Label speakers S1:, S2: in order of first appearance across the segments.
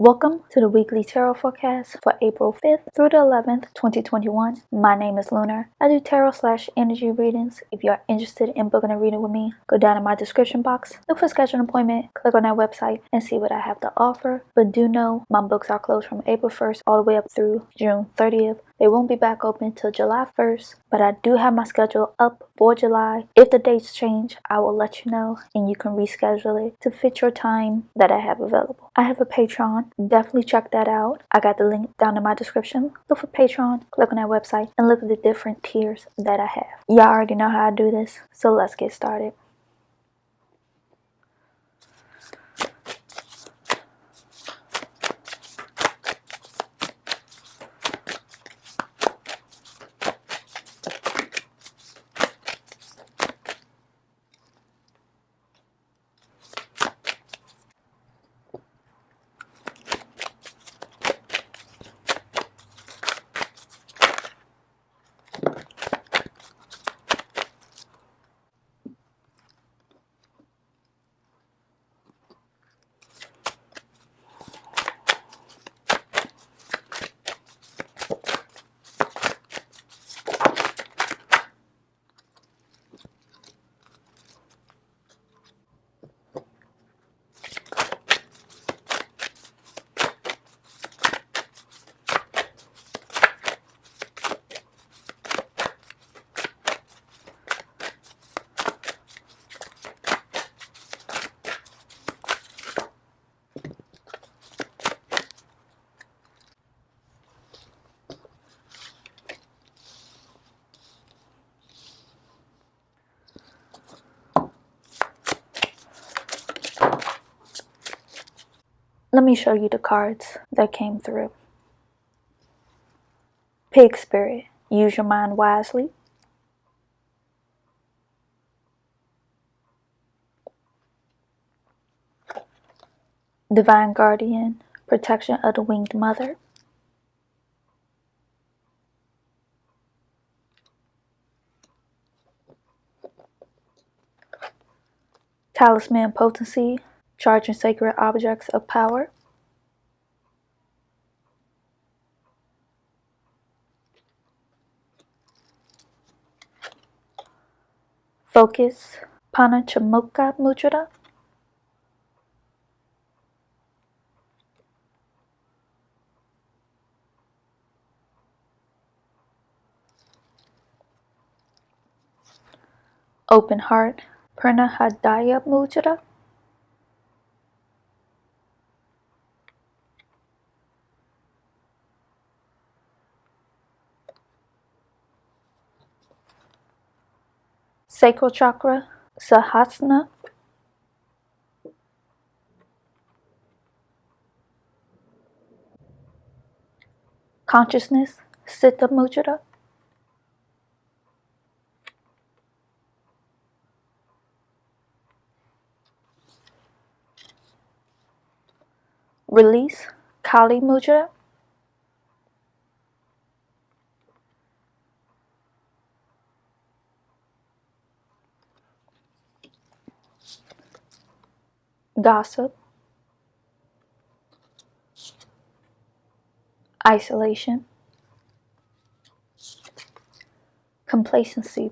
S1: Welcome to the weekly tarot forecast for April 5th through the 11th, 2021. My name is Lunar. I do tarot/energy readings. If you are interested in booking a reading with me, go down in my description box, look for schedule an appointment, click on that website, and see what I have to offer. But do know my books are closed from April 1st all the way up through June 30th. They won't be back open till July 1st, but I do have my schedule up for July. If the dates change, I will let you know and you can reschedule it to fit your time that I have available. I have a Patreon. Definitely check that out. I got the link down in my description. Look for Patreon, click on that website, and look at the different tiers that I have. Y'all already know how I do this, so let's get started. Let me show you the cards that came through. Pig Spirit, use your mind wisely. Divine Guardian, protection of the winged mother. Talisman potency, charging sacred objects of power. Focus, Panachamuka Mudra. Open heart, Purna Hadaya Mudra. Sacral chakra, Sahasrara. Consciousness, Siddha Mudra. Release, Kali Mudra. Gossip, isolation, complacency.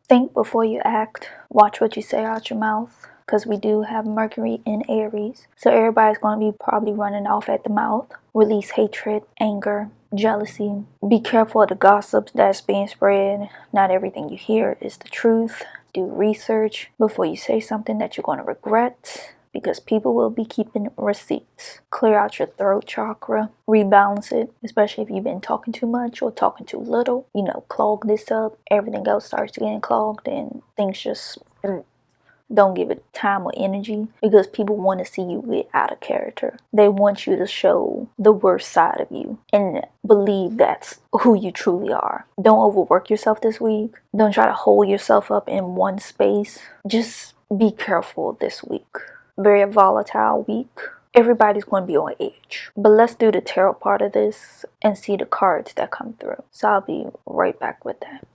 S1: Think before you act. Watch what you say out your mouth, because we do have Mercury in Aries. So everybody's going to be probably running off at the mouth. Release hatred, anger, jealousy. Be careful of the gossip that's being spread. Not everything you hear is the truth. Do research before you say something that you're going to regret, because people will be keeping receipts. Clear out your throat chakra, rebalance it, especially if you've been talking too much or talking too little. Clog this up, everything else starts getting clogged and things just don't give it time or energy, because people want to see you get out of character. They want you to show the worst side of you and believe that's who you truly are. Don't overwork yourself this week. Don't try to hold yourself up in one space. Just be careful this week. Very volatile week. Everybody's going to be on edge. But let's do the tarot part of this and see the cards that come through. So I'll be right back with that.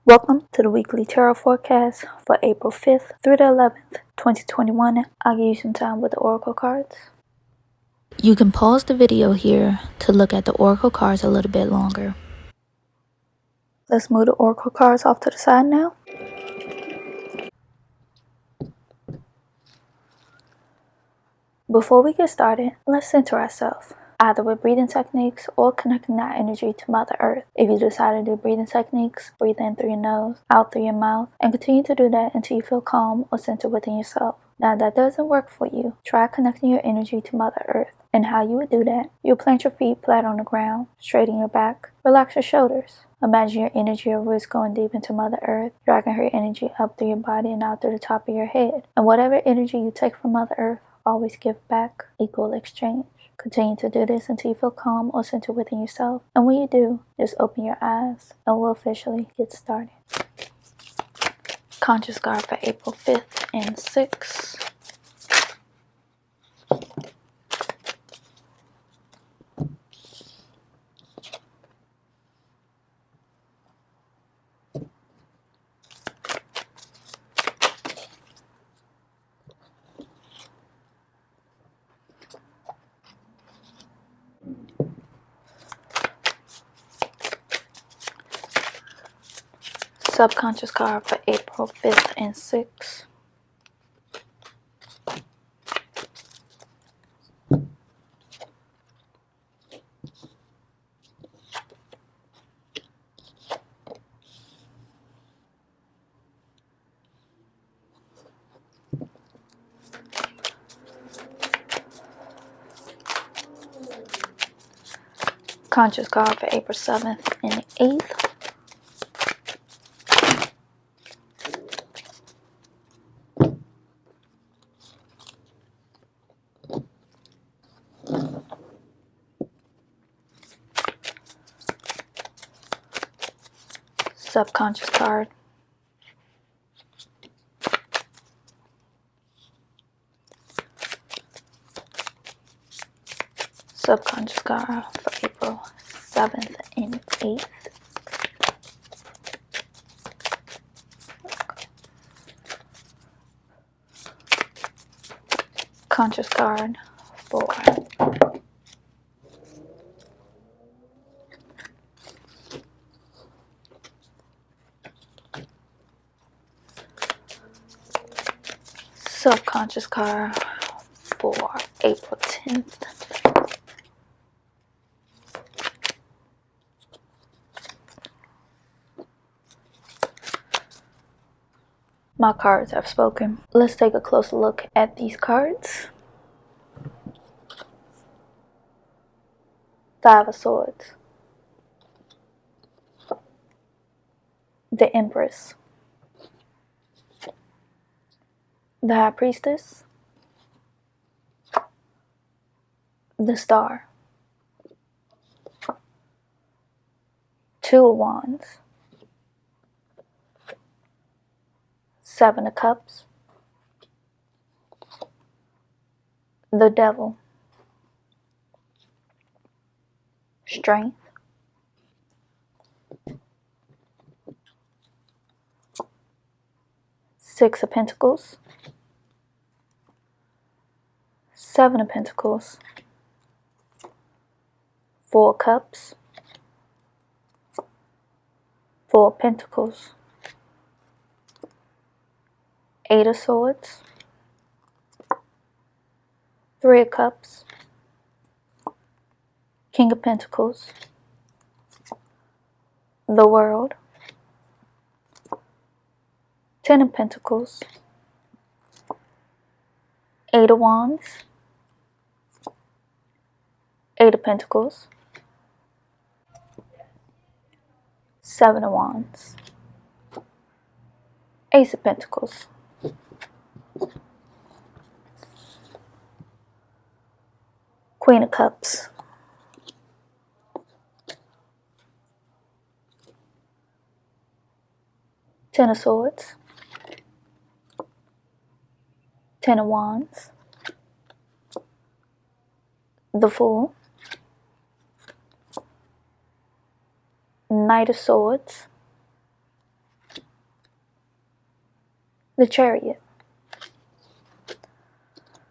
S1: Welcome to the weekly tarot forecast for April 5th through the 11th, 2021, I'll give you some time with the oracle cards. You can pause the video here to look at the oracle cards a little bit longer. Let's move the oracle cards off to the side now. Before we get started, let's center ourselves, either with breathing techniques or connecting our energy to Mother Earth. If you decide to do breathing techniques, breathe in through your nose, out through your mouth, and continue to do that until you feel calm or centered within yourself. Now, if that doesn't work for you, try connecting your energy to Mother Earth. And how you would do that, you'll plant your feet flat on the ground, straighten your back, relax your shoulders. Imagine your energy or roots going deep into Mother Earth, dragging her energy up through your body and out through the top of your head. And whatever energy you take from Mother Earth, always give back, equal exchange. Continue to do this until you feel calm or centered within yourself. And when you do, just open your eyes and we'll officially get started. Conscious card for April 5th and 6th. Subconscious card for April 5th and 6th. Conscious card for April 7th and 8th. Subconscious card. Subconscious card for April 7th and 8th. Conscious card for subconscious card for April 10th. My cards have spoken. Let's take a closer look at these cards. Five of Swords. The Empress. The High Priestess. The Star. Two of Wands. Seven of Cups. The Devil. Strength. Six of Pentacles. Seven of Pentacles. Four of Cups. Four of Pentacles. Eight of Swords. Three of Cups. King of Pentacles. The World. Ten of Pentacles. Eight of Wands. Eight of Pentacles. Seven of Wands. Ace of Pentacles. Queen of Cups. Ten of Swords. Ten of Wands. The Fool. Knight of Swords. The Chariot.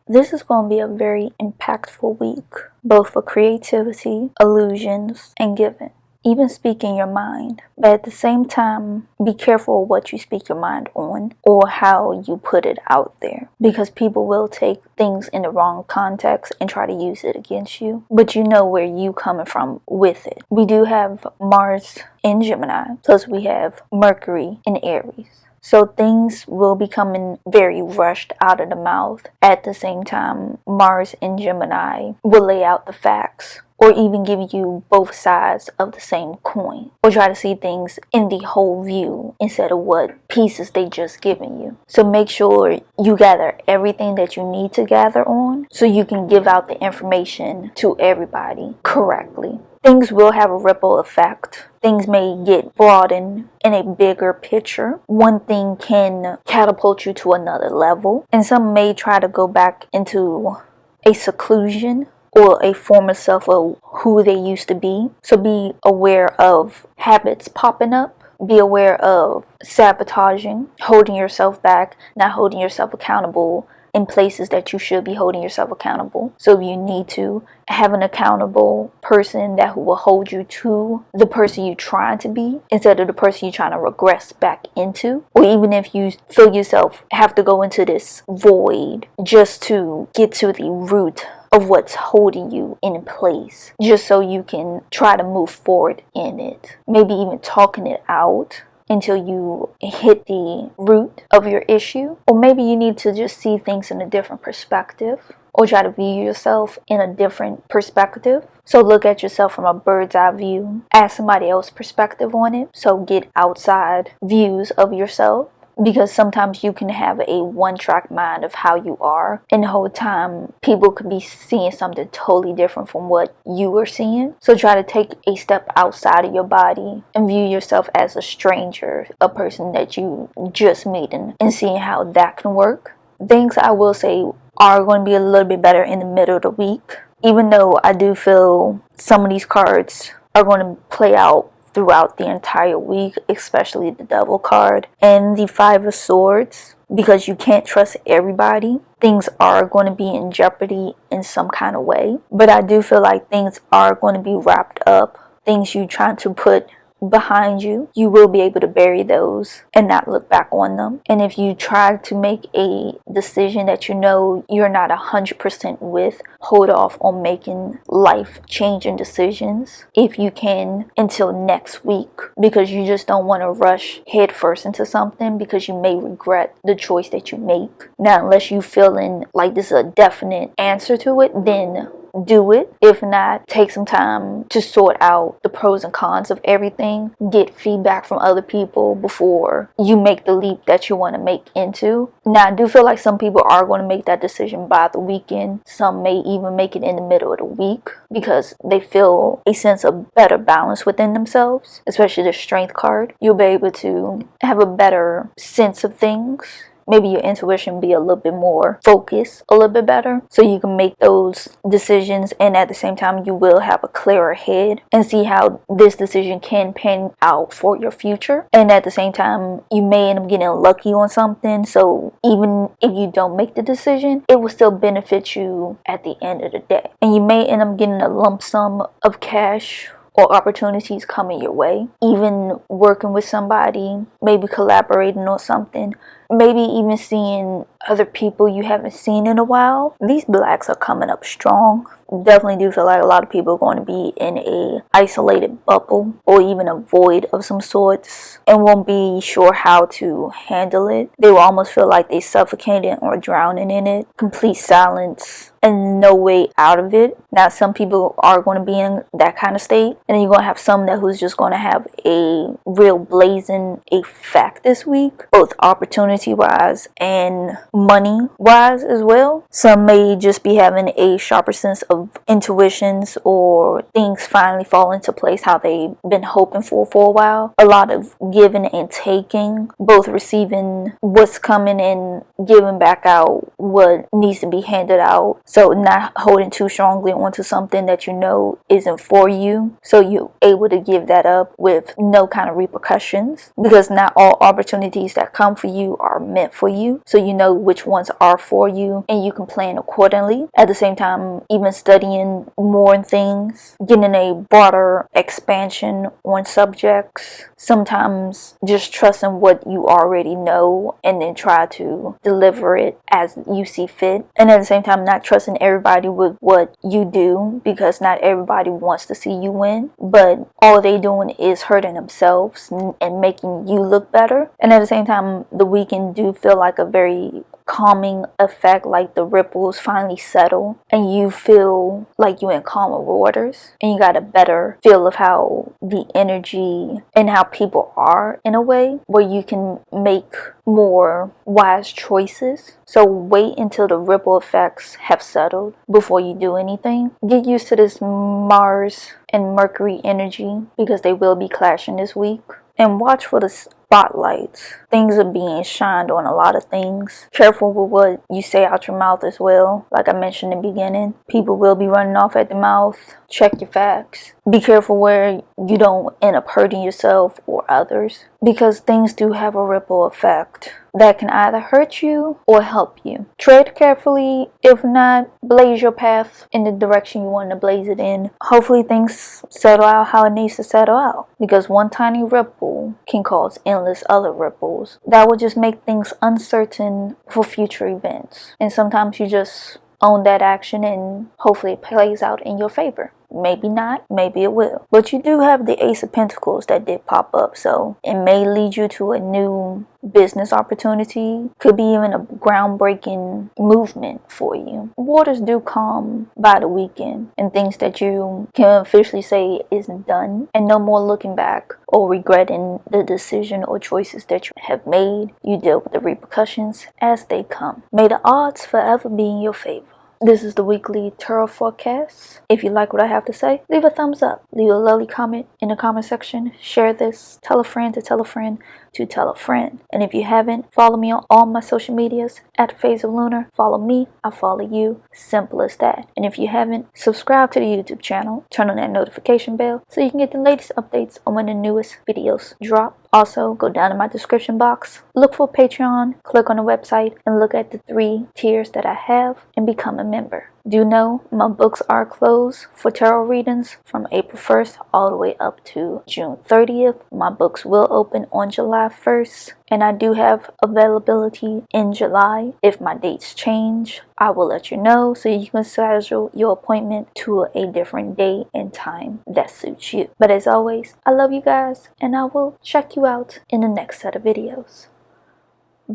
S1: This is going to be a very impactful week, both for creativity, illusions, and giving. Even speaking your mind, but at the same time, be careful of what you speak your mind on or how you put it out there, because people will take things in the wrong context and try to use it against you, but you know where you coming from with it. We do have Mars in Gemini, plus we have Mercury in Aries. So things will be coming very rushed out of the mouth. At the same time, Mars in Gemini will lay out the facts, or even give you both sides of the same coin, or try to see things in the whole view instead of what pieces they just given you. So make sure you gather everything that you need to gather on so you can give out the information to everybody correctly. Things will have a ripple effect. Things may get broadened in a bigger picture. One thing can catapult you to another level, and some may try to go back into a seclusion or a former self of who they used to be. So be aware of habits popping up. Be aware of sabotaging, holding yourself back, not holding yourself accountable in places that you should be holding yourself accountable. So if you need to have an accountable person that will hold you to the person you're trying to be instead of the person you're trying to regress back into. Or even if you feel yourself have to go into this void just to get to the root of what's holding you in place, just so you can try to move forward in it. Maybe even talking it out until you hit the root of your issue. Or maybe you need to just see things in a different perspective, or try to view yourself in a different perspective. So look at yourself from a bird's eye view, ask somebody else's perspective on it. So get outside views of yourself, because sometimes you can have a one-track mind of how you are, and the whole time people could be seeing something totally different from what you were seeing. So try to take a step outside of your body and view yourself as a stranger, a person that you just met, and seeing how that can work. Things I will say are going to be a little bit better in the middle of the week, even though I do feel some of these cards are going to play out throughout the entire week, especially the Devil card and the Five of Swords, because you can't trust everybody. Things are going to be in jeopardy in some kind of way, but I do feel like things are going to be wrapped up. Things you trying to put behind you, you will be able to bury those and not look back on them. And if you try to make a decision that you know you're not 100% with, hold off on making life-changing decisions if you can until next week, because you just don't want to rush headfirst into something, because you may regret the choice that you make. Now, unless you feeling like this is a definite answer to it, then do it. If not, take some time to sort out the pros and cons of everything. Get feedback from other people before you make the leap that you want to make into. Now, I do feel like some people are going to make that decision by the weekend. Some may even make it in the middle of the week because they feel a sense of better balance within themselves, especially the Strength card. You'll be able to have a better sense of things. Maybe your intuition be a little bit more focused, a little bit better, so you can make those decisions, and at the same time you will have a clearer head and see how this decision can pan out for your future. And at the same time, you may end up getting lucky on something, so even if you don't make the decision, it will still benefit you at the end of the day. And you may end up getting a lump sum of cash or opportunities coming your way, even working with somebody, maybe collaborating on something, maybe even seeing other people you haven't seen in a while. These blacks are coming up strong. Definitely do feel like a lot of people are going to be in a isolated bubble or even a void of some sorts and won't be sure how to handle it. They will almost feel like they suffocated or drowning in it. Complete silence and no way out of it. Now, some people are going to be in that kind of state, and then you're going to have some that who's just going to have a real blazing effect this week, both opportunity wise and money wise as well. Some may just be having a sharper sense of intuitions, or things finally fall into place how they've been hoping for a while. A lot of giving and taking, both receiving what's coming and giving back out what needs to be handed out. So not holding too strongly onto something that you know isn't for you, so you're able to give that up with no kind of repercussions, because not all opportunities that come for you are meant for you, so you know which ones are for you and you can plan accordingly. At the same time, even studying more things, getting a broader expansion on subjects, sometimes just trusting what you already know and then try to deliver it as you see fit. And at the same time, not trusting everybody with what you do, because not everybody wants to see you win, but all they doing is hurting themselves and making you look better. And at the same time, the weekend do feel like a very calming effect, like the ripples finally settle and you feel like you're in calmer waters and you got a better feel of how the energy and how people are, in a way where you can make more wise choices. So wait until the ripple effects have settled before you do anything. Get used to this Mars and Mercury energy, because they will be clashing this week. And watch for the spotlights. Things are being shined on a lot of things. Careful with what you say out your mouth as well. Like I mentioned in the beginning, people will be running off at the mouth. Check your facts. Be careful where you don't end up hurting yourself or others, because things do have a ripple effect that can either hurt you or help you. Tread carefully. If not, blaze your path in the direction you want to blaze it in. Hopefully things settle out how it needs to settle out, because one tiny ripple can cause endless other ripples that will just make things uncertain for future events. And sometimes you just own that action and hopefully it plays out in your favor. Maybe not, maybe it will. But you do have the Ace of Pentacles that did pop up, so it may lead you to a new business opportunity. Could be even a groundbreaking movement for you. Waters do calm by the weekend, and things that you can officially say is done, and no more looking back or regretting the decision or choices that you have made. You deal with the repercussions as they come. May the odds forever be in your favor. This is the weekly tarot forecast. If you like what I have to say, leave a thumbs up. Leave a lovely comment in the comment section. Share this. Tell a friend to tell a friend to tell a friend. And if you haven't, follow me on all my social medias at Phaseoflunar. Follow me, I follow you. Simple as that. And if you haven't, subscribe to the YouTube channel. Turn on that notification bell so you can get the latest updates on when the newest videos drop. Also, go down in my description box, look for Patreon, click on the website, and look at the 3 tiers that I have and become a member. Do know my books are closed for tarot readings from April 1st all the way up to June 30th. My books will open on July 1st, and I do have availability in July. If my dates change, I will let you know so you can schedule your appointment to a different day and time that suits you. But as always, I love you guys, and I will check you out in the next set of videos.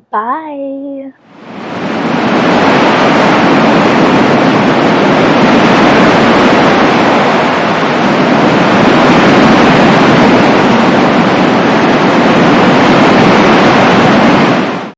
S1: Bye!